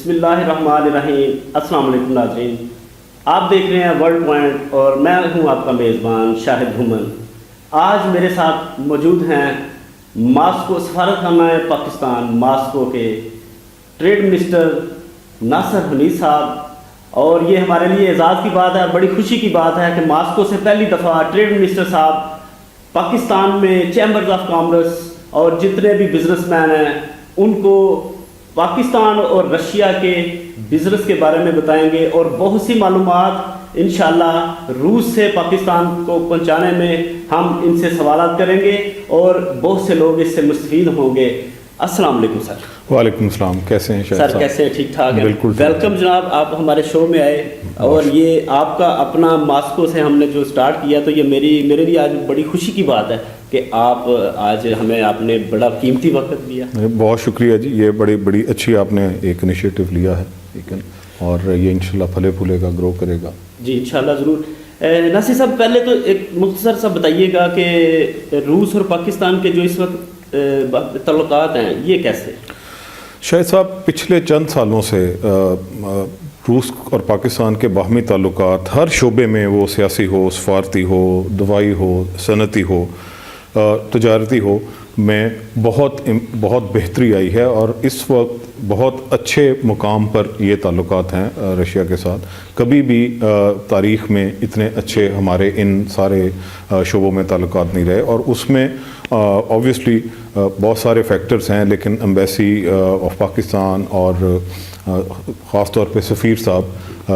بسم اللہ الرحمن الرحیم۔ السلام علیکم ناظرین، آپ دیکھ رہے ہیں ورلڈ پوائنٹ اور میں ہوں آپ کا میزبان شاہد گھومن۔ آج میرے ساتھ موجود ہیں ماسکو سفارت خانہ پاکستان ماسکو کے ٹریڈ منسٹر ناصر حنیف صاحب، اور یہ ہمارے لیے اعزاز کی بات ہے، بڑی خوشی کی بات ہے کہ ماسکو سے پہلی دفعہ ٹریڈ منسٹر صاحب پاکستان میں چیمبرز آف کامرس اور جتنے بھی بزنس مین ہیں ان کو پاکستان اور رشیا کے بزنس کے بارے میں بتائیں گے، اور بہت سی معلومات انشاءاللہ روس سے پاکستان کو پہنچانے میں ہم ان سے سوالات کریں گے اور بہت سے لوگ اس سے مستفید ہوں گے۔ السلام علیکم سر۔ وعلیکم السلام، کیسے ہیں شاہد سر؟ صاحب؟ کیسے ہیں؟ ٹھیک ٹھاک ہیں؟ بالکل ویلکم جناب، آپ ہمارے شو میں آئے، اور یہ آپ کا اپنا ماسکو سے ہم نے جو سٹارٹ کیا تو یہ میرے لیے آج بڑی خوشی کی بات ہے کہ آپ آج ہمیں آپ نے بڑا قیمتی وقت دیا۔ بہت شکریہ جی، یہ بڑی اچھی آپ نے ایک انیشیٹو لیا ہے، لیکن اور یہ انشاءاللہ پھلے پھولے گا، گرو کرے گا جی انشاءاللہ ضرور۔ ناصر صاحب، پہلے تو ایک مختصر سا بتائیے گا کہ روس اور پاکستان کے جو اس وقت تعلقات ہیں یہ کیسے؟ شاہد صاحب، پچھلے چند سالوں سے روس اور پاکستان کے باہمی تعلقات ہر شعبے میں، وہ سیاسی ہو، سفارتی ہو، دوائی ہو، صنعتی ہو، تجارتی ہو، میں بہت بہتری آئی ہے، اور اس وقت بہت اچھے مقام پر یہ تعلقات ہیں رشیا کے ساتھ۔ کبھی بھی تاریخ میں اتنے اچھے ہمارے ان سارے شعبوں میں تعلقات نہیں رہے، اور اس میں آبویسلی بہت سارے فیکٹرز ہیں، لیکن ایمبیسی آف پاکستان اور خاص طور پہ سفیر صاحب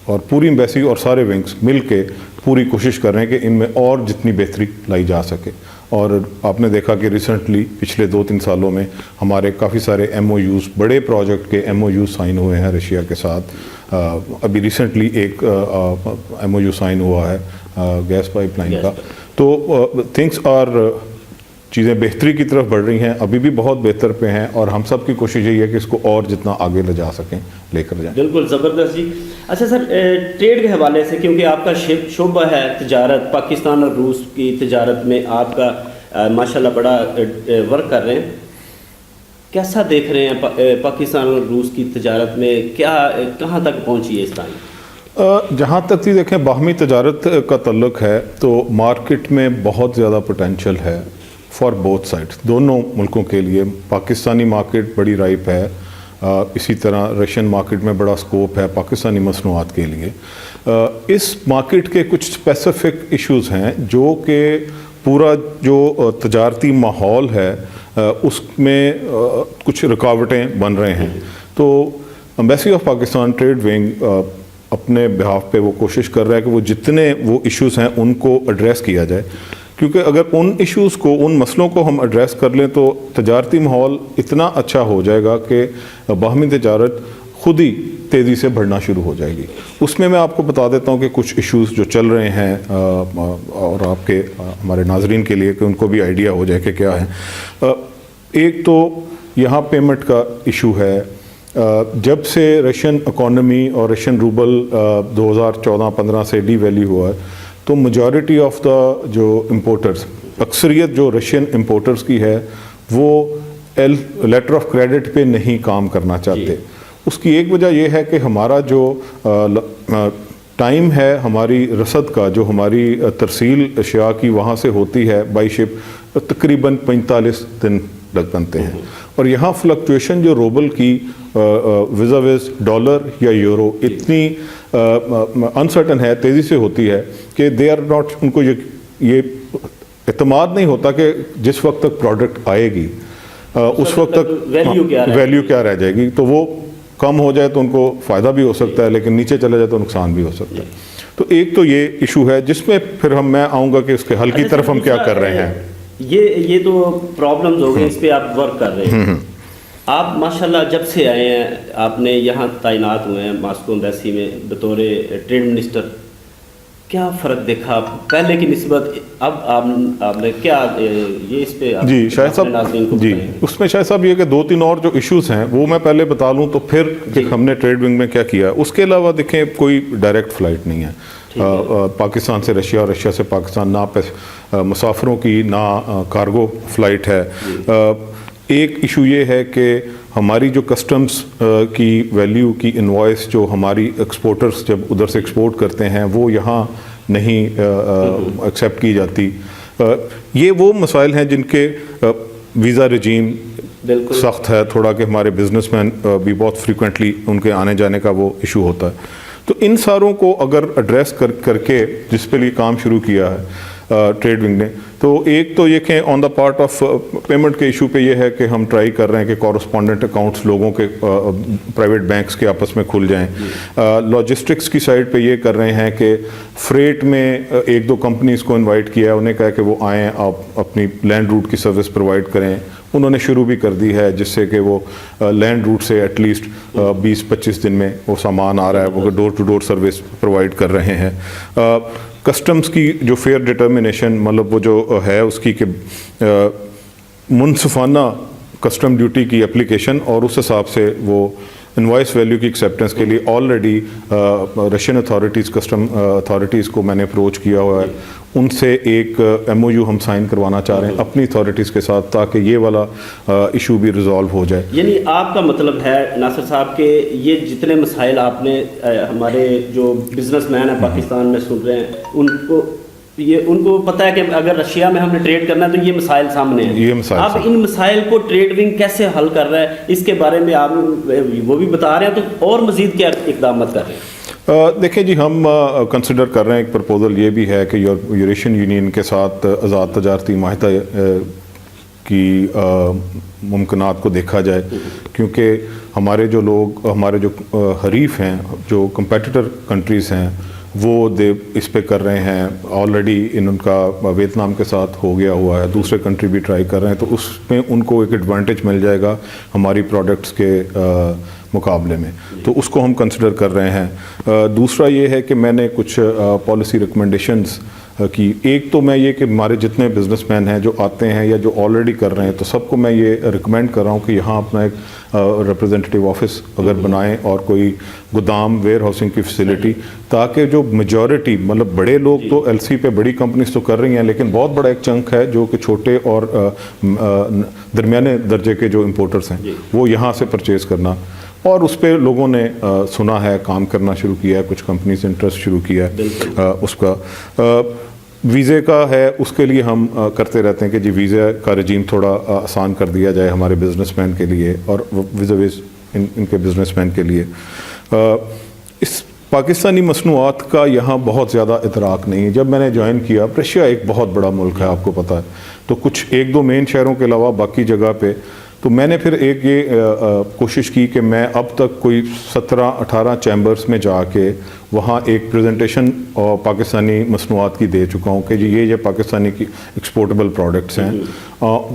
اور پوری ایمبیسی اور سارے ونگز مل کے پوری کوشش کر رہے ہیں کہ ان میں اور جتنی بہتری لائی جا سکے۔ اور آپ نے دیکھا کہ ریسنٹلی پچھلے 2-3 سالوں میں ہمارے کافی سارے ایم او یوز، بڑے پروجیکٹ کے ایم او یوز سائن ہوئے ہیں رشیا کے ساتھ۔ ابھی ریسنٹلی ایک ایم او یو سائن ہوا ہے گیس پائپ لائن کا۔ تو تھنگس اور چیزیں بہتری کی طرف بڑھ رہی ہیں، ابھی بھی بہت بہتر پہ ہیں، اور ہم سب کی کوشش یہی ہے کہ اس کو اور جتنا آگے لے جا سکیں لے کر جائیں۔ بالکل زبردست جی۔ اچھا سر، ٹریڈ کے حوالے سے، کیونکہ آپ کا شعبہ ہے تجارت، پاکستان اور روس کی تجارت میں آپ کا ماشاءاللہ بڑا ورک کر رہے ہیں، کیسا دیکھ رہے ہیں پاکستان اور روس کی تجارت میں؟ کہاں تک پہنچی ہے اس ٹائم؟ جہاں تک بھی دیکھیں باہمی تجارت کا تعلق ہے تو مارکیٹ میں بہت زیادہ پوٹینشیل ہے فار بوتھ سائڈ، دونوں ملکوں کے لیے۔ پاکستانی مارکیٹ بڑی رائپ ہے، اسی طرح رشین مارکیٹ میں بڑا سکوپ ہے پاکستانی مصنوعات کے لیے۔ اس مارکیٹ کے کچھ اسپیسیفک ایشوز ہیں جو کہ پورا جو تجارتی ماحول ہے اس میں کچھ رکاوٹیں بن رہے ہیں۔ تو embassy of Pakistan trade wing اپنے بہاف پہ وہ کوشش کر رہا ہے کہ وہ جتنے وہ ایشوز ہیں ان کو ایڈریس کیا جائے، کیونکہ اگر ان ایشوز کو، ان مسئلوں کو ہم ایڈریس کر لیں تو تجارتی ماحول اتنا اچھا ہو جائے گا کہ باہمی تجارت خود ہی تیزی سے بڑھنا شروع ہو جائے گی۔ اس میں آپ کو بتا دیتا ہوں کہ کچھ ایشوز جو چل رہے ہیں، اور آپ کے ہمارے ناظرین کے لیے کہ ان کو بھی آئیڈیا ہو جائے کہ کیا ہے۔ ایک تو یہاں پیمنٹ کا ایشو ہے۔ جب سے رشین اکانومی اور رشین روبل 2014-15 سے ڈی ویلیو ہوا ہے تو میجورٹی آف دا جو امپورٹرز، اکثریت جو رشین امپورٹرز کی ہے وہ لیٹر آف کریڈٹ پہ نہیں کام کرنا چاہتے۔ اس کی ایک وجہ یہ ہے کہ ہمارا جو ٹائم ہے، ہماری رسد کا، جو ہماری ترسیل اشیاء کی وہاں سے ہوتی ہے بائی شپ، تقریباً 45 دن لگ بنتے ہیں، اور یہاں فلکچویشن جو روبل کی ویز ڈالر یا یورو اتنی انسرٹن ہے، تیزی سے ہوتی ہے کہ دے آر ناٹ، ان کو یہ اعتماد نہیں ہوتا کہ جس وقت تک پروڈکٹ آئے گی اس وقت تک ویلیو کیا رہ جائے گی۔ تو وہ کم ہو جائے تو ان کو فائدہ بھی ہو سکتا ہے، لیکن نیچے چلے جائے تو نقصان بھی ہو سکتا ہے۔ تو ایک تو یہ ایشو ہے جس میں پھر میں آؤں گا کہ اس کے حل کی طرف ہم کیا کر رہے ہیں۔ یہ تو پرابلمز ہو گئے، اس پہ آپ ورک کر رہے ہیں۔ آپ ماشاءاللہ جب سے آئے ہیں، آپ نے یہاں تعینات ہوئے ہیں ماسکو ایمبیسی میں بطور ٹریڈ منسٹر، کیا فرق دیکھا پہلے کی نسبت؟ اب آپ نے کیا یہ اس پہ جی شاہد صاحب، جی اس میں شاہد صاحب یہ کہ 2-3 اور جو ایشوز ہیں وہ میں پہلے بتا لوں تو پھر ہم نے ٹریڈ ونگ میں کیا کیا ہے۔ اس کے علاوہ دیکھیں کوئی ڈائریکٹ فلائٹ نہیں ہے پاکستان سے رشیا اور رشیا سے پاکستان، نہ مسافروں کی نہ کارگو فلائٹ ہے۔ ایک ایشو یہ ہے کہ हमारी जो कस्टम्स की वैल्यू की इनवॉइस जो हमारी एक्सपोर्टर्स जब उधर से एक्सपोर्ट करते हैं वो यहाँ नहीं एक्सेप्ट की जाती। ये वो मसाइल हैं जिनके वीज़ा रजीम सख्त है थोड़ा, कि हमारे बिजनेसमैन भी बहुत फ्रीक्वेंटली उनके आने जाने का वो इशू होता है। तो इन सारों को अगर एड्रेस करके जिस पे लिए काम शुरू किया है ट्रेड विंग ने, तो एक तो ये कि on the part of payment के इशू पे ये है कि हम ट्राई कर रहे हैं कि कॉरस्पॉन्डेंट अकाउंट्स लोगों के प्राइवेट बैंक्स के आपस में खुल जाएं। लॉजिस्टिक्स की साइड पे ये कर रहे हैं कि फ्रेट में एक दो कंपनीज को इनवाइट किया है, उन्हें कहा कि वो आएँ, आप अपनी लैंड रूट की सर्विस प्रोवाइड करें। उन्होंने शुरू भी कर दी है जिससे कि वो लैंड रूट से एटलीस्ट 20-25 दिन में वो सामान आ रहा है, वो door to door service provide कर रहे हैं। कस्टम्स की जो फेयर डिटर्मिनेशन मतलब वो जो है उसकी कि मुनसिफाना कस्टम ड्यूटी की एप्लीकेशन और उस हिसाब से वो इनवॉइस वैल्यू की एक्सेप्टेंस के लिए already Russian authorities custom authorities को मैंने अप्रोच किया हुआ है। उनसे एक MOU हम साइन करवाना चाह रहे हैं अपनी अथॉरिटीज़ के साथ, ताकि ये वाला इशू भी रिजॉल्व हो जाए। यानी आपका मतलब है नासिर साहब के ये जितने मसाइल आपने हमारे जो बिजनेसमैन हैं पाकिस्तान में सुन रहे हैं, उनको पता है कि अगर रशिया में हमने ट्रेड करना है तो ये मसाइल सामने हैं। ये मसाइल आप इन मसाइल को ट्रेड विंग कैसे हल कर रहा है इसके बारे में आप वो भी बता रहे हैं, तो और मजीद क्या इकदाम कर रहे हैं? देखिए जी, हम कंसिडर कर रहे हैं, एक प्रपोजल ये भी है कि यूरेशियन यूनियन के साथ आज़ाद तजारती माहिदा की मुमकिनात को देखा जाए, क्योंकि हमारे जो लोग हमारे जो हरीफ हैं, जो कंपेटिटर कंट्रीज़ हैं, वो इस पे कर रहे हैं ऑलरेडी। उनका वियतनाम के साथ हो गया हुआ है, दूसरे कंट्री भी ट्राई कर रहे हैं, तो उसमें उनको एक एडवांटेज मिल जाएगा हमारी प्रोडक्ट्स के मुकाबले में, तो उसको हम कंसिडर कर रहे हैं। दूसरा ये है कि मैंने कुछ पॉलिसी रिकमेंडेशंस की। एक तो मैं ये कि हमारे जितने बिजनेसमैन हैं जो आते हैं या जो ऑलरेडी कर रहे हैं, तो सबको मैं ये रिकमेंड कर रहा हूँ कि यहाँ अपना एक रिप्रेजेंटेटिव ऑफिस अगर बनाएं और कोई गोदाम वेयर हाउसिंग की फैसिलिटी, ताकि जो मेजॉरिटी मतलब बड़े लोग तो LC पे बड़ी कंपनीज तो कर रही हैं, लेकिन बहुत बड़ा एक चंक है जो कि छोटे और दरमियाने दर्जे के जो इम्पोर्टर्स हैं वो यहाँ से परचेज़ करना, और उस पर लोगों ने सुना है, काम करना शुरू किया है, कुछ कंपनीज इंटरेस्ट शुरू किया है उसका। वीज़े का है, उसके लिए हम करते रहते हैं कि जी वीज़ा का रजीम थोड़ा आसान कर दिया जाए हमारे बिजनेसमैन के लिए और विज़ इनके बिजनेसमैन के लिए। इस पाकिस्तानी मसनूआत का यहाँ बहुत ज़्यादा इतराक नहीं है। जब मैंने ज्वाइन किया, रशिया एक बहुत बड़ा मुल्क है आपको पता है, तो कुछ एक दो मेन शहरों के अलावा बाकी जगह पे, तो मैंने फिर एक ये कोशिश की कि मैं अब तक कोई 17-18 चैम्बर्स में जाके वहाँ एक प्रेजेंटेशन पाकिस्तानी मसनूआत की दे चुका हूँ कि जी ये पाकिस्तानी की एक्सपोर्टेबल प्रोडक्ट्स हैं।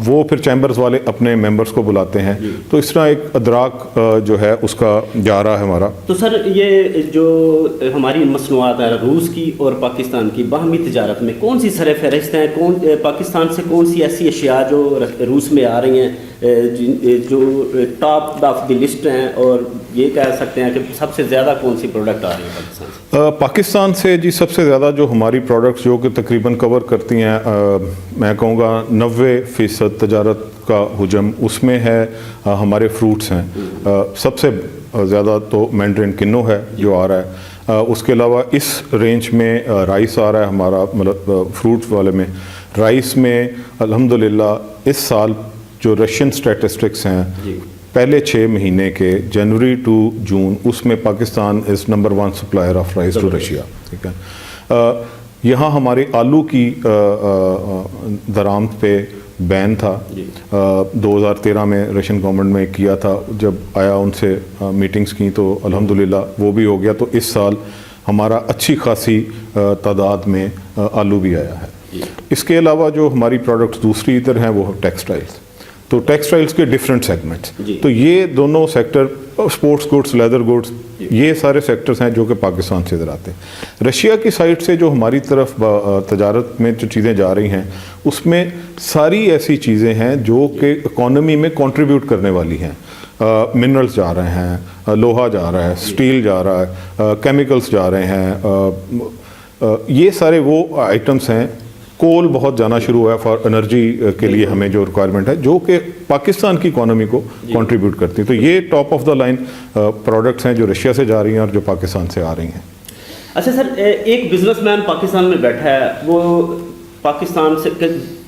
वो फिर चैम्बर्स वाले अपने मेंबर्स को बुलाते हैं, तो इस तरह एक अदराक जो है उसका जा रहा है हमारा। तो सर ये जो हमारी मसनूआत है रूस की और पाकिस्तान की बाहमी तिजारत में कौन सी सर फहरिस्त हैं, पाकिस्तान से कौन सी ऐसी अशिया जो रूस में आ रही हैं जो टॉप ऑफ द लिस्ट हैं, और ये कह सकते हैं कि सबसे ज़्यादा कौन सी प्रोडक्ट आ रही है पाकिस्तान से? जी सबसे ज़्यादा जो हमारी प्रोडक्ट्स जो कि तकरीबन कवर करती हैं, मैं कहूँगा 90% तजारत का हुजम उसमें है हमारे फ्रूट्स हैं। सबसे ज़्यादा तो मैंड्रिन किन्नो है जो आ रहा है, उसके अलावा इस रेंज में राइस आ रहा है हमारा, मतलब फ्रूट वाले में। राइस में अल्हम्दुलिल्लाह इस साल जो रशियन स्टैटिस्टिक्स हैं पहले 6 महीने के जनवरी टू जून, उसमें Pakistan is number 1 supplier of rice to Russia. ठीक है, यहाँ हमारे आलू की दरामद पे बैन था 2013 में रशियन गवर्नमेंट में किया था, जब आया उनसे मीटिंग्स की तो अल्हम्दुलिल्लाह वो भी हो गया। तो इस साल हमारा अच्छी खासी तादाद में आलू भी आया है। इसके अलावा जो हमारी प्रोडक्ट्स दूसरी इधर हैं वो टेक्सटाइल्स, तो टेक्सटाइल्स के डिफरेंट सेगमेंट्स, तो ये दोनों sector, sports goods, leather goods, ये सारे सेक्टर्स हैं जो कि पाकिस्तान से इधर आते हैं। रशिया की साइड से जो हमारी तरफ तजारत में जो चीज़ें जा रही हैं उसमें सारी ऐसी चीज़ें हैं जो कि इकॉनमी में कंट्रीब्यूट करने वाली हैं। मिनरल्स जा रहे हैं, लोहा जा रहा है, स्टील जा रहा है, केमिकल्स जा रहे हैं, ये सारे वो आइटम्स हैं कोल बहुत जाना शुरू हुआ है फॉर एनर्जी के लिए, हमें जो रिक्वायरमेंट है जो कि पाकिस्तान की इकोनॉमी को कंट्रीब्यूट करती है। तो ये top of the line products हैं जो रशिया से जा रही हैं और जो पाकिस्तान से आ रही हैं। अच्छा सर, एक बिजनेसमैन पाकिस्तान में बैठा है, वो पाकिस्तान से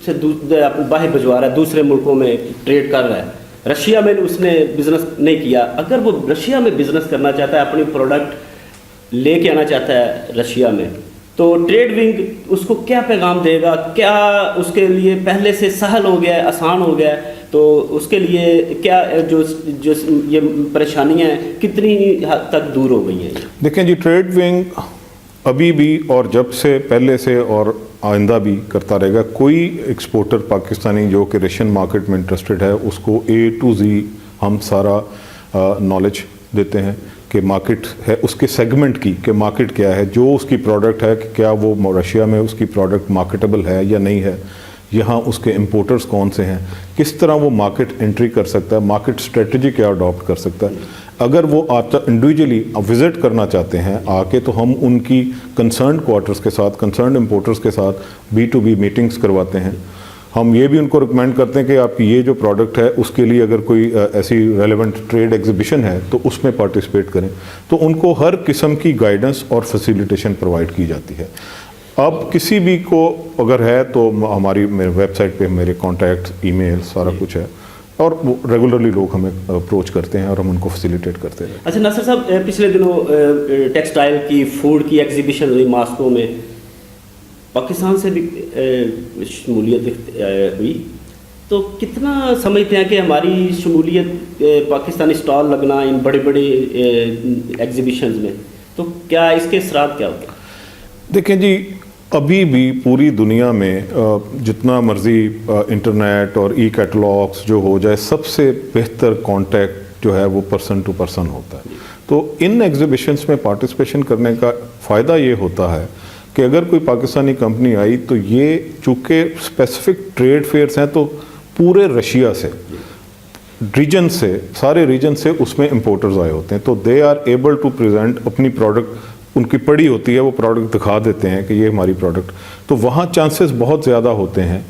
बाहर भिजवा रहा है, दूसरे मुल्कों में ट्रेड कर रहा है, रशिया में उसने बिज़नेस नहीं किया। अगर वो रशिया में बिज़नेस करना चाहता है, अपनी प्रोडक्ट लेके आना चाहता है रशिया में, तो ट्रेड विंग उसको क्या पैगाम देगा? क्या उसके लिए पहले से सहल हो गया है, आसान हो गया है? तो उसके लिए क्या जो ये परेशानियाँ हैं कितनी हद तक दूर हो गई हैं? देखें जी, ट्रेड विंग अभी भी और जब से पहले से और आइंदा भी करता रहेगा। कोई एक्सपोर्टर पाकिस्तानी जो कि रशियन मार्केट में इंटरेस्टेड है, उसको A to Z हम सारा नॉलेज देते हैं कि मार्केट है उसके सेगमेंट की, कि मार्केट क्या है, जो उसकी प्रोडक्ट है कि क्या वो रशिया में उसकी प्रोडक्ट मार्केटेबल है या नहीं है, यहाँ उसके इंपोर्टर्स कौन से हैं, किस तरह वो मार्केट एंट्री कर सकता है, मार्केट स्ट्रेटजी क्या अडॉप्ट कर सकता है। अगर वो आता इंडिविजुअली विज़िट करना चाहते हैं आके, तो हम उनकी कंसर्न क्वार्टर्स के साथ, कंसर्न इंपोर्टर्स के साथ B2B मीटिंग्स करवाते हैं। हम ये भी उनको रिकमेंड करते हैं कि आपकी ये जो प्रोडक्ट है उसके लिए अगर कोई ऐसी रेलेवेंट ट्रेड एग्जीबिशन है तो उसमें पार्टिसिपेट करें। तो उनको हर किस्म की गाइडेंस और फैसिलिटेशन प्रोवाइड की जाती है। अब किसी भी को अगर है तो हमारी मेरे वेबसाइट पे मेरे कॉन्टैक्ट, ईमेल सारा कुछ है, और रेगुलरली लोग हमें अप्रोच करते हैं और हम उनको फैसिलिटेट करते हैं। अच्छा नासिर साहब, पिछले दिनों टेक्सटाइल की, फूड की एग्जीबिशन हुई मॉस्को में, पाकिस्तान से भी शमूलियत हुई। तो कितना समझते हैं कि हमारी शमूलियत, पाकिस्तानी स्टॉल लगना इन बड़े बड़े एग्जीबिशंस में, तो क्या इसके असरात क्या होते हैं? देखें जी, अभी भी पूरी दुनिया में जितना मर्ज़ी इंटरनेट और ई कैटलॉग्स जो हो जाए, सबसे बेहतर कांटेक्ट जो है वो पर्सन टू पर्सन होता है। तो इन एग्जीबिशंस में पार्टिसिपेशन करने का फ़ायदा ये होता है कि अगर कोई पाकिस्तानी कंपनी आई तो ये चूँकि स्पेसिफिक ट्रेड फेयर्स हैं, तो पूरे रशिया से, रीजन से, सारे रीजन से उसमें इंपोर्टर्स आए होते हैं, तो they are able to present अपनी प्रोडक्ट, उनकी पड़ी होती है, वो प्रोडक्ट दिखा देते हैं कि ये हमारी प्रोडक्ट। तो वहाँ चांसेस बहुत ज़्यादा होते हैं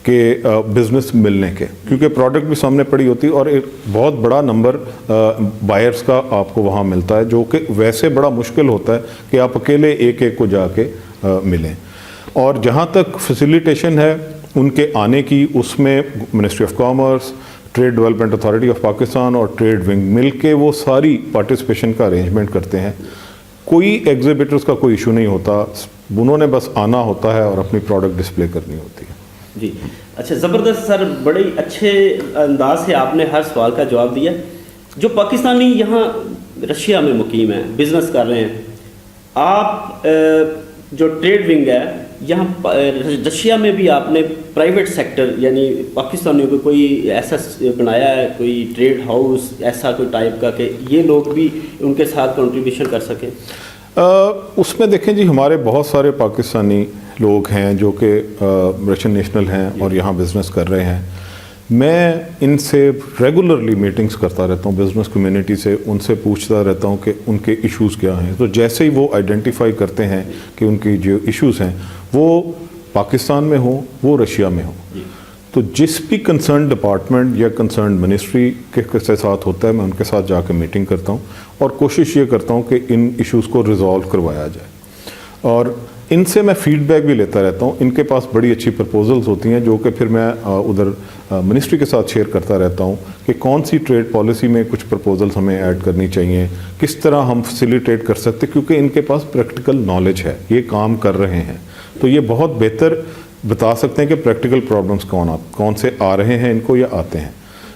कि बिज़नेस मिलने के, क्योंकि प्रोडक्ट भी सामने पड़ी होती है और एक बहुत बड़ा नंबर बायर्स का आपको वहाँ मिलता है, जो कि वैसे बड़ा मुश्किल होता है कि आप अकेले एक एक को जाके मिलें। और जहाँ तक फैसिलिटेशन है उनके आने की, उसमें ministry of commerce, trade development authority of Pakistan और ट्रेड विंग मिल के वो सारी पार्टिसिपेशन का अरेंजमेंट करते हैं। कोई एग्जिबिटर्स का कोई इशू नहीं होता, उन्होंने बस आना होता है और अपनी प्रोडक्ट डिस्प्ले करनी होती है। जी अच्छा, ज़बरदस्त सर, बड़े अच्छे अंदाज से आपने हर सवाल का जवाब दिया। जो पाकिस्तानी यहाँ रशिया में मुकीम है, बिज़नेस कर रहे हैं, आप जो ट्रेड विंग है यहाँ रशिया में भी आपने प्राइवेट सेक्टर यानी पाकिस्तानियों को कोई ऐसा बनाया है, कोई ट्रेड हाउस ऐसा कोई टाइप का, कि ये लोग भी उनके साथ कंट्रीब्यूशन कर सकें? उसमें देखें जी, हमारे बहुत सारे पाकिस्तानी लोग हैं जो कि रशियन नेशनल हैं और यहाँ बिज़नेस कर रहे हैं। मैं इनसे रेगुलरली मीटिंग्स करता रहता हूँ, बिज़नेस कम्युनिटी से उनसे पूछता रहता हूँ कि उनके इश्यूज़ क्या हैं। तो जैसे ही वो आइडेंटिफाई करते हैं कि उनकी जो इश्यूज़ हैं वो पाकिस्तान में हो, वो रशिया में हो, तो जिस भी कंसर्न डिपार्टमेंट या कंसर्न मिनिस्ट्री के साथ होता है, मैं उनके साथ जाकर मीटिंग करता हूँ और कोशिश ये करता हूँ कि इन इश्यूज़ को रिज़ॉल्व करवाया जाए। और इनसे मैं फ़ीडबैक भी लेता रहता हूँ। इनके पास बड़ी अच्छी प्रपोजल्स होती हैं जो कि फिर मैं उधर मिनिस्ट्री के साथ शेयर करता रहता हूँ कि कौन सी ट्रेड पॉलिसी में कुछ प्रपोजल्स हमें ऐड करनी चाहिए, किस तरह हम फैसिलिटेट कर सकते, क्योंकि इनके पास प्रैक्टिकल नॉलेज है, ये काम कर रहे हैं, तो ये बहुत बेहतर बता सकते हैं कि प्रैक्टिकल प्रॉब्लम्स कौन से आ रहे हैं इनको या आते हैं।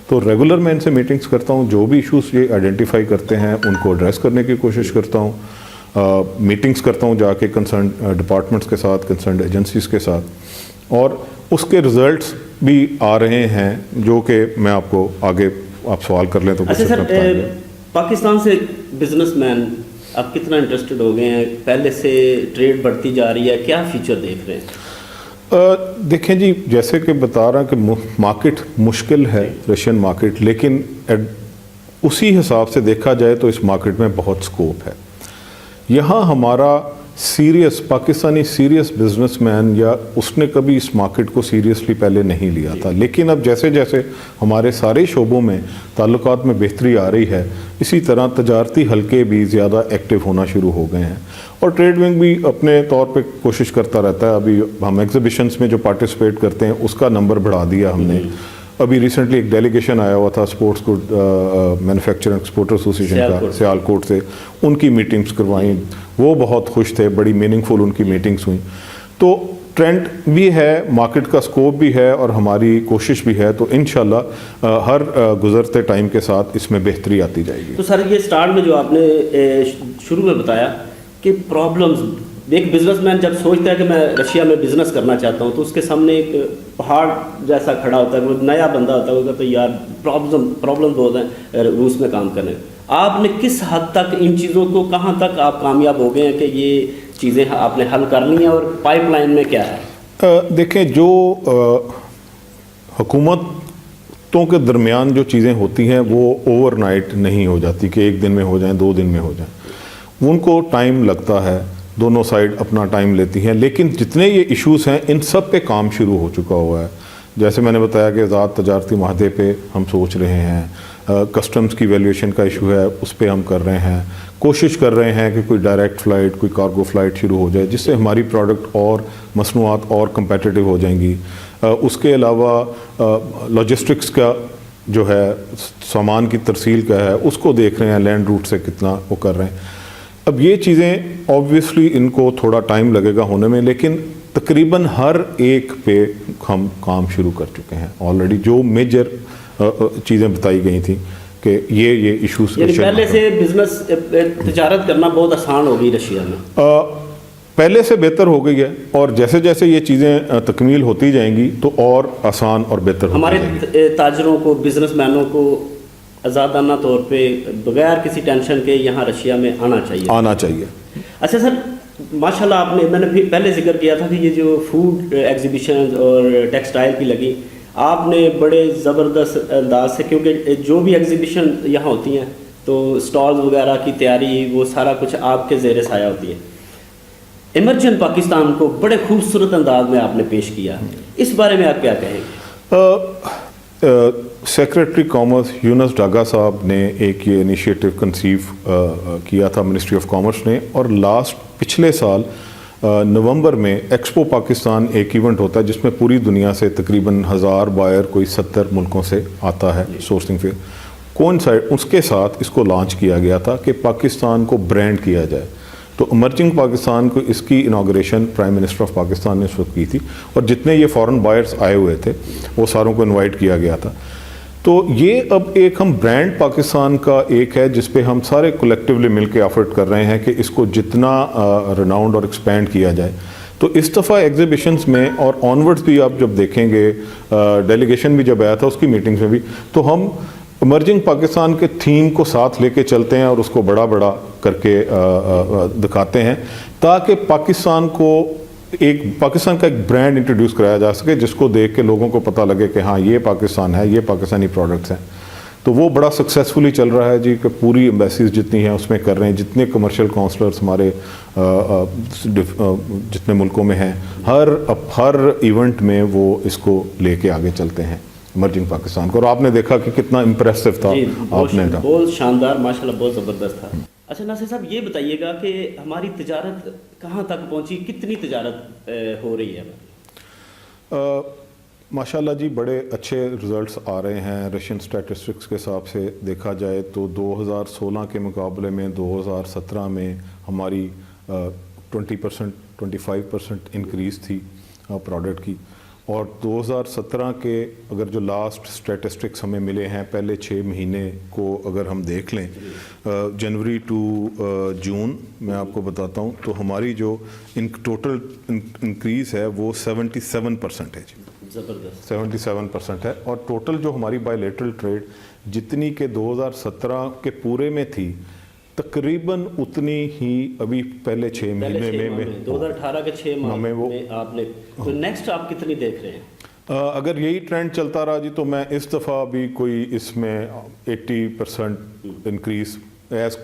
तो रेगुलर मैं इनसे मीटिंग्स करता हूँ, जो भी इश्यूज़ ये आइडेंटिफाई करते हैं उनको एड्रेस करने की कोशिश करता हूँ। मीटिंग्स करता हूँ जाके कंसर्न डिपार्टमेंट्स के साथ, कंसर्न एजेंसीज़ के साथ, और उसके रिज़ल्ट्स भी आ रहे हैं जो कि मैं आपको आगे, आप सवाल कर लें तो। अच्छा सर, पाकिस्तान से बिजनेसमैन आप कितना इंटरेस्टेड हो गए हैं? पहले से ट्रेड बढ़ती जा रही है, क्या फीचर देख रहे हैं? देखें जी, जैसे कि बता रहा कि मार्केट मुश्किल है रशियन मार्केट, लेकिन उसी हिसाब से देखा जाए तो इस मार्केट में बहुत स्कोप है। यहाँ हमारा सीरियस पाकिस्तानी सीरियस बिजनेसमैन या उसने कभी इस मार्केट को सीरियसली पहले नहीं लिया था, लेकिन अब जैसे जैसे हमारे सारे शोबों में ताल्लुकात में बेहतरी आ रही है, इसी तरह तजारती हलके भी ज़्यादा एक्टिव होना शुरू हो गए हैं और ट्रेड विंग भी अपने तौर पे कोशिश करता रहता है। अभी हम एग्जीबिशंस में जो पार्टिसिपेट करते हैं उसका नंबर बढ़ा दिया हमने। अभी रिसेंटली एक डेलीगेशन आया हुआ था sports good manufacturing exporter association का सियालकोट से, उनकी मीटिंग्स करवाई, वो बहुत खुश थे, बड़ी मीनिंगफुल उनकी मीटिंग्स हुई। तो ट्रेंड भी है, मार्केट का स्कोप भी है और हमारी कोशिश भी है, तो इंशाल्लाह हर गुजरते टाइम के साथ इसमें बेहतरी आती जाएगी। तो सर ये स्टार्ट में जो आपने शुरू में बताया कि प्रॉब्लम्स, एक बिजनेसमैन जब सोचता है कि मैं रशिया में बिजनेस करना चाहता हूँ तो उसके सामने एक पहाड़ जैसा खड़ा होता है, वो नया बंदा होता है, वो कहता है यार प्रॉब्लम बहुत है रूस में काम करने। आपने किस हद तक इन चीज़ों को, कहाँ तक आप कामयाब हो गए हैं कि ये चीज़ें आपने हल कर ली हैं और पाइपलाइन में क्या है? देखें, जो हुकूमतों के दरमियान जो चीज़ें होती हैं वो ओवरनाइट नहीं हो जाती कि एक दिन में हो जाएं, 2 दिन में हो जाएं। उनको टाइम लगता है, दोनों साइड अपना टाइम लेती हैं, लेकिन जितने ये इश्यूज़ हैं इन सब पे काम शुरू हो चुका हुआ है। जैसे मैंने बताया कि आज़ाद तजारती माहदे पे हम सोच रहे हैं, कस्टम्स की वैल्यूएशन का इशू है उस पे हम कर रहे हैं, कोशिश कर रहे हैं कि कोई डायरेक्ट फ़्लाइट, कोई कार्गो फ़्लाइट शुरू हो जाए जिससे हमारी प्रोडक्ट और मसनूआत और कम्पेटिटिव हो जाएंगी। उसके अलावा लॉजिस्टिक्स का जो है, सामान की तरसील का है, उसको देख रहे हैं, लैंड रूट से कितना वो कर रहे हैं। अब ये चीज़ें ऑब्वियसली इनको थोड़ा टाइम लगेगा होने में, लेकिन तकरीबन हर एक पे हम काम शुरू कर चुके हैं ऑलरेडी। जो मेजर चीज़ें बताई गई थी कि ये इश्यूज, पहले से बिजनेस तिजारत करना बहुत आसान हो गई रशिया में, पहले से बेहतर हो गई है और जैसे जैसे ये चीज़ें तकमील होती जाएंगी तो और आसान और बेहतर हमारे ताजरों को, बिजनेसमैनों को आज़ादाना तौर पे बगैर किसी टेंशन के यहाँ रशिया में आना चाहिए। अच्छा सर, माशाल्लाह आपने, मैंने फिर पहले जिक्र किया था कि ये जो फूड एग्जीबिशन और टेक्सटाइल की लगी, आपने बड़े ज़बरदस्त अंदाज से, क्योंकि जो भी एग्जीबिशन यहाँ होती हैं तो स्टॉल्स वगैरह की तैयारी, वो सारा कुछ आपके ज़ेर साया होती है। इमर्जन पाकिस्तान को बड़े खूबसूरत अंदाज में आपने पेश किया, इस बारे में आप क्या कहेंगे? सेक्रेटरी कॉमर्स यूनस डागा साहब ने एक ये इनिशिएटिव कंसीव किया था मिनिस्ट्री ऑफ कॉमर्स ने, और पिछले साल नवंबर में एक्सपो पाकिस्तान एक इवेंट होता है जिसमें पूरी दुनिया से तकरीबन 1000 बायर, कोई 70 मुल्कों से आता है सोर्सिंग फेयर, कोइंसाइड उसके साथ इसको लॉन्च किया गया था कि पाकिस्तान को ब्रांड किया जाए। तो इमर्जिंग पाकिस्तान को, इसकी inauguration prime minister of Pakistan ने उस वक्त की थी और जितने ये फॉरेन बायर्स आए हुए थे वो सारों को इनवाइट किया गया था। तो ये अब एक हम ब्रांड पाकिस्तान का एक है जिस पे हम सारे कलेक्टिवली मिलके एफर्ट कर रहे हैं कि इसको जितना रिनाउंड और एक्सपेंड किया जाए। तो इस दफ़ा एग्जीबिशंस में और ऑनवर्ड्स भी आप जब देखेंगे, डेलीगेशन भी जब आया था उसकी मीटिंग्स में भी, तो हम इमर्जिंग पाकिस्तान के थीम को साथ लेके चलते हैं और उसको बड़ा बड़ा करके दिखाते हैं ताकि पाकिस्तान का एक ब्रांड इंट्रोड्यूस कराया जा सके जिसको देख के लोगों को पता लगे कि हाँ ये पाकिस्तान है, ये पाकिस्तानी प्रोडक्ट्स हैं। तो वो बड़ा सक्सेसफुली चल रहा है जी, कि पूरी एम्बेसीज जितनी हैं उसमें कर रहे हैं, जितने कमर्शियल काउंसलर्स हमारे जितने मुल्कों में हैं, हर इवेंट में वो इसको लेके आगे चलते हैं इमर्जिंग पाकिस्तान को। और आपने देखा कि कितना इम्प्रेसिव था, आपने बहुत शानदार, माशाल्लाह बहुत ज़बरदस्त था। अच्छा नासिर साहब, ये बताइएगा कि हमारी तिजारत कहाँ तक पहुँची, कितनी तिजारत हो रही है? माशाल्लाह जी, बड़े अच्छे रिज़ल्ट्स आ रहे हैं। रशियन स्टैटिस्टिक्स के हिसाब से देखा जाए तो 2016 के मुकाबले में 2017 में हमारी 20% 25% इंक्रीज़ थी प्रोडक्ट की। और 2017 के अगर जो लास्ट स्टैटिस्टिक्स हमें मिले हैं पहले 6 महीने को अगर हम देख लें, जनवरी टू जून मैं आपको बताता हूँ, तो हमारी जो टोटल इंक्रीज़ है वो 77% है जी, ज़बरदस्त 77% है। और टोटल जो हमारी बायलैटरल ट्रेड जितनी के 2017 के पूरे में थी, तकरीबन उतनी ही अभी पहले 6 महीने में 2018 के 6 माह में आपने, तो नेक्स्ट आप कितनी देख रहे हैं? अगर यही ट्रेंड चलता रहा जी तो मैं इस दफ़ा भी कोई इसमें 80% इंक्रीज एज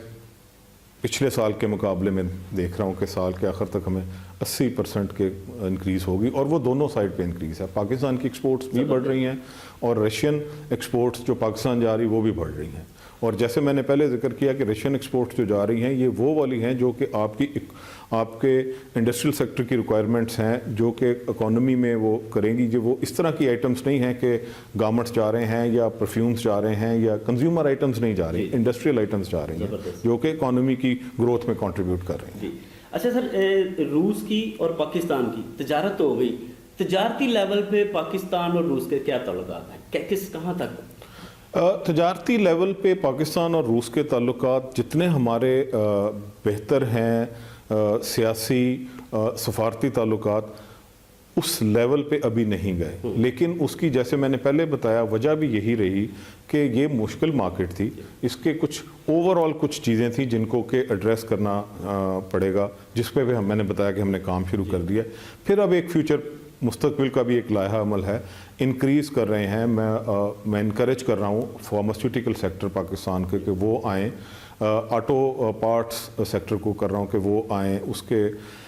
पिछले साल के मुकाबले में देख रहा हूँ कि साल के आखिर तक हमें 80% के इंक्रीज़ होगी, और वो दोनों साइड पे इंक्रीज़ है। पाकिस्तान की एक्सपोर्ट्स भी बढ़ रही हैं और रशियन एक्सपोर्ट्स जो पाकिस्तान जा रही वो भी बढ़ रही हैं। और जैसे मैंने पहले जिक्र किया कि रशियन एक्सपोर्ट्स जो जा रही हैं ये वो वाली हैं जो कि आपके इंडस्ट्रियल सेक्टर की रिक्वायरमेंट्स हैं, जो कि इकोनॉमी में वो करेंगी। जो वो इस तरह की आइटम्स नहीं हैं कि गारमेंट्स जा रहे हैं या परफ्यूम्स जा रहे हैं या कंज्यूमर आइटम्स नहीं जा रही, इंडस्ट्रियल आइटम्स जा रही हैं जो कि इकोनॉमी की ग्रोथ में कंट्रीब्यूट कर रही हैं। अच्छा सर, रूस की और पाकिस्तान की तजारत तो हो गई, तजारती लेवल पे पाकिस्तान और रूस के क्या ताल्लुकात हैं, कहाँ तक? तजारती लेवल पे पाकिस्तान और रूस के ताल्लुकात जितने हमारे बेहतर हैं, सियासी सफारती ताल्लुकात उस लेवल पे अभी नहीं गए। लेकिन उसकी, जैसे मैंने पहले बताया, वजह भी यही रही कि ये मुश्किल मार्केट थी, इसके कुछ ओवरऑल कुछ चीज़ें थी जिनको के एड्रेस करना पड़ेगा, जिस पे भी मैंने बताया कि हमने काम शुरू कर दिया। फिर अब एक फ्यूचर मुस्तकबिल का भी एक लाहा अमल है, इंक्रीज़ कर रहे हैं। मैं इनकरेज कर रहा हूँ फार्मास्यूटिकल सेक्टर पाकिस्तान के कि वो आएँ, ऑटो पार्ट्स सेक्टर को कर रहा हूँ कि वो आएँ, उसके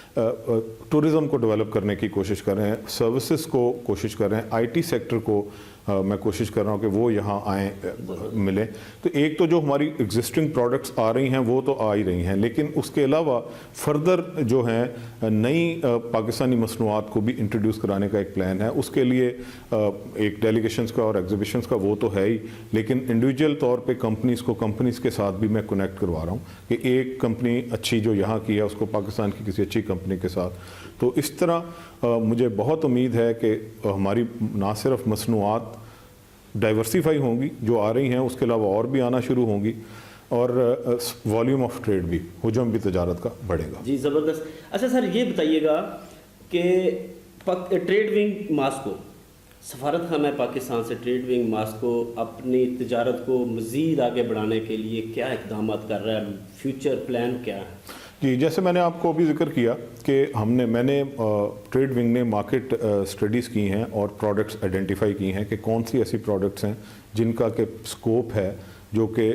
टूरिज़म को डेवलप करने की कोशिश कर रहे हैं, सर्विसेज को कोशिश कर रहे हैं, आईटी सेक्टर को मैं कोशिश कर रहा हूँ कि वो यहाँ आएँ, मिलें। तो एक तो जो हमारी एग्जिस्टिंग प्रोडक्ट्स आ रही हैं वो तो आ ही रही हैं, लेकिन उसके अलावा फर्दर जो हैं नई पाकिस्तानी मसनूआत को भी इंट्रोड्यूस कराने का एक प्लान है। उसके लिए एक डेलीगेशंस का और एग्जीबिशंस का वो तो है ही, लेकिन इंडिविजुअल तौर पे कंपनीज़ के साथ भी मैं कनेक्ट करवा रहा हूँ कि एक कंपनी अच्छी जो यहाँ की है उसको पाकिस्तान की किसी अच्छी कंपनी के साथ। तो इस तरह मुझे बहुत उम्मीद है कि हमारी ना सिर्फ मसनूआत डाइवर्सिफाई होंगी जो आ रही हैं, उसके अलावा और भी आना शुरू होंगी, और वॉल्यूम ऑफ ट्रेड भी, हुजम भी तजारत का बढ़ेगा। जी ज़बरदस्त। अच्छा सर, ये बताइएगा कि ट्रेड विंग मास्को, सफारत खाना पाकिस्तान से ट्रेड विंग मास्को अपनी तजारत को मज़ीद आगे बढ़ाने के लिए क्या इक़दाम कर रहा है, फ्यूचर प्लान क्या है? जी, जैसे मैंने आपको अभी जिक्र किया कि मैंने ट्रेड विंग ने मार्केट स्टडीज़ की हैं और प्रोडक्ट्स आइडेंटिफाई की हैं कि कौन सी ऐसी प्रोडक्ट्स हैं जिनका के स्कोप है, जो कि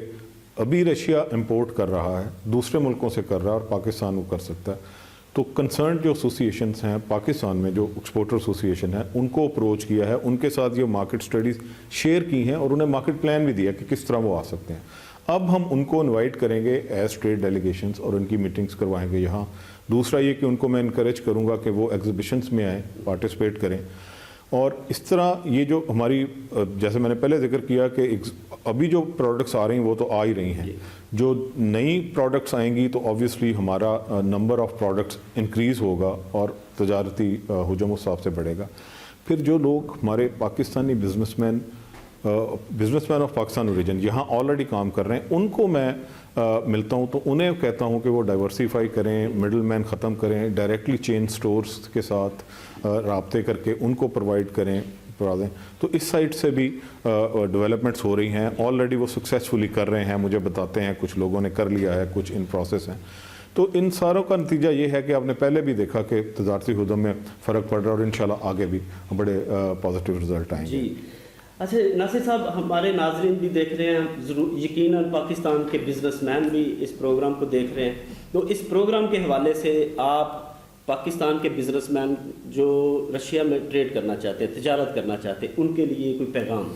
अभी रशिया इंपोर्ट कर रहा है, दूसरे मुल्कों से कर रहा है और पाकिस्तान वो कर सकता है। तो कंसर्न जो एसोसिएशंस हैं पाकिस्तान में, जो एक्सपोर्टर एसोसिएशन है, उनको अप्रोच किया है, उनके साथ ये मार्केट स्टडीज़ शेयर की हैं और उन्हें मार्केट प्लान भी दिया कि किस तरह वो आ सकते हैं। अब हम उनको इनवाइट करेंगे एज ट्रेड डेलीगेशंस और उनकी मीटिंग्स करवाएंगे यहाँ। दूसरा ये कि उनको मैं इनकरेज करूँगा कि वो एग्जीबिशंस में आएँ, पार्टिसिपेट करें। और इस तरह ये जो हमारी, जैसे मैंने पहले जिक्र किया कि अभी जो प्रोडक्ट्स आ रही हैं वो तो आ ही रही हैं, जो नई प्रोडक्ट्स आएंगी तो ऑब्वियसली हमारा नंबर ऑफ़ प्रोडक्ट्स इंक्रीज़ होगा और तजारती हुजम उस हिसाब से बढ़ेगा। फिर जो लोग हमारे Pakistani businessman of Pakistan origin यहाँ ऑलरेडी काम कर रहे हैं, उनको मैं मिलता हूँ तो उन्हें कहता हूँ कि वो डाइवर्सिफाई करें, मिडल मैन ख़त्म करें, डायरेक्टली चेन स्टोर्स के साथ राब्ते करके उनको प्रोवाइड करें, करवा दें। तो इस साइड से भी डेवलपमेंट्स हो रही हैं, ऑलरेडी वो सक्सेसफुली कर रहे हैं, मुझे बताते हैं, कुछ लोगों ने कर लिया है, कुछ इन प्रोसेस हैं। तो इन सारों का नतीजा ये है कि आपने पहले भी देखा कि तजारती हुजम में फ़र्क पड़ रहा है और इंशाल्लाह आगे भी बड़े पॉजिटिव रिजल्ट आएंगे। जी अच्छा नासिर साहब, हमारे नाजरीन भी देख रहे हैं, ज़रूर यकीनन पाकिस्तान के बिजनेसमैन भी इस प्रोग्राम को देख रहे हैं, तो इस प्रोग्राम के हवाले से आप पाकिस्तान के बिजनेसमैन जो रशिया में ट्रेड करना चाहते हैं, तिजारत करना चाहते हैं, उनके लिए कोई पैगाम?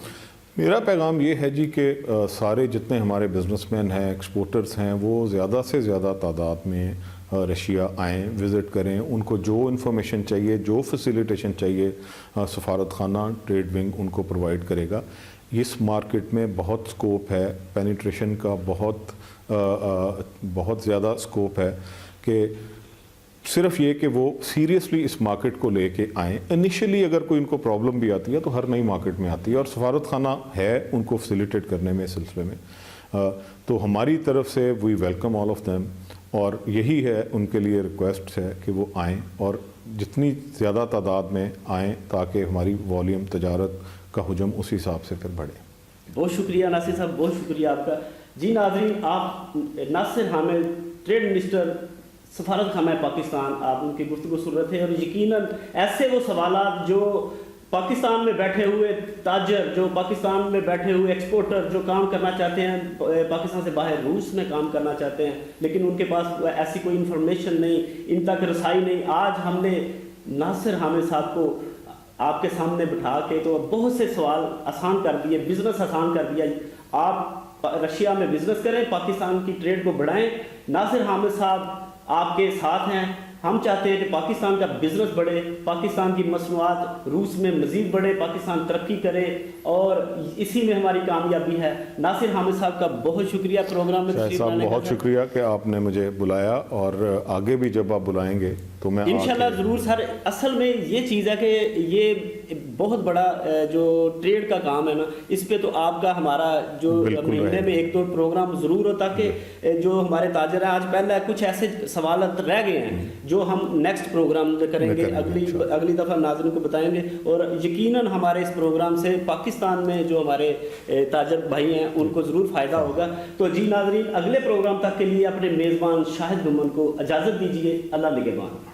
मेरा पैगाम ये है जी कि सारे जितने हमारे बिजनेसमैन हैं, एक्सपोर्टर्स हैं, वो ज़्यादा से ज़्यादा तादाद में रशिया आएँ, विज़िट करें। उनको जो इन्फॉर्मेशन चाहिए, जो फैसिलिटेशन चाहिए, सफारत खाना ट्रेड विंग उनको प्रोवाइड करेगा। इस मार्केट में बहुत स्कोप है, पेनिट्रेशन का बहुत ज़्यादा स्कोप है कि सिर्फ ये कि वो सीरियसली इस मार्केट को लेके आएँ। इनिशियली अगर कोई इनको प्रॉब्लम भी आती है तो हर नई मार्केट में आती है और सफारत खाना है उनको फैसिलिटेट करने में, इस सिलसिले में। तो हमारी तरफ से we welcome all of them, और यही है उनके लिए रिक्वेस्ट है कि वो आएँ और जितनी ज़्यादा तादाद में आएँ ताकि हमारी वॉल्यूम तजारत का हुजम उसी हिसाब से फिर बढ़े। बहुत शुक्रिया नासिर साहब, बहुत शुक्रिया आपका। जी नाज़रीन, आप नासिर हामिद, ट्रेड मिनिस्टर सफारत खाना पाकिस्तान, आप उनकी गुफ्तगू सुन रहे थे और यकीनन ऐसे वो सवालात जो पाकिस्तान में बैठे हुए ताजर, जो पाकिस्तान में बैठे हुए एक्सपोर्टर जो काम करना चाहते हैं, पाकिस्तान से बाहर रूस में काम करना चाहते हैं, लेकिन उनके पास ऐसी कोई इन्फॉर्मेशन नहीं, इन तक रसाई नहीं। आज हमने नासिर हामिद साहब को आपके सामने बिठा के तो बहुत से सवाल आसान कर दिए, बिज़नेस आसान कर दिया। आप रशिया में बिज़नेस करें, पाकिस्तान की ट्रेड को बढ़ाएं। नासिर हामिद साहब आपके साथ हैं। हम चाहते हैं कि पाकिस्तान का बिज़नेस बढ़े, पाकिस्तान की मसनूआत रूस में मज़ीद बढ़े, पाकिस्तान तरक्की करे, और इसी में हमारी कामयाबी है। नासिर हामिद साहब का बहुत शुक्रिया प्रोग्राम में शाहिद साहब, बहुत शुक्रिया कि आपने मुझे बुलाया, और आगे भी जब आप बुलाएंगे तो मैं इंशाल्लाह ज़रूर सर। असल में ये चीज़ है कि ये बहुत बड़ा जो ट्रेड का काम है ना, इस पे तो आपका हमारा जो महीने में 1-2 प्रोग्राम ज़रूर हो, ताकि जो हमारे ताजर हैं, आज पहले कुछ ऐसे सवाल रह गए हैं जो हम नेक्स्ट प्रोग्राम में करेंगे, अगली दफ़ा नाज़रीन को बताएंगे। और यकीनन हमारे इस प्रोग्राम से पाकिस्तान में जो हमारे ताजर भाई हैं उनको ज़रूर फ़ायदा होगा। तो जी नाज़रीन, अगले प्रोग्राम तक के लिए अपने मेज़बान शाहिद घुमन को इजाज़त दीजिए। अल्लाह निगहबान।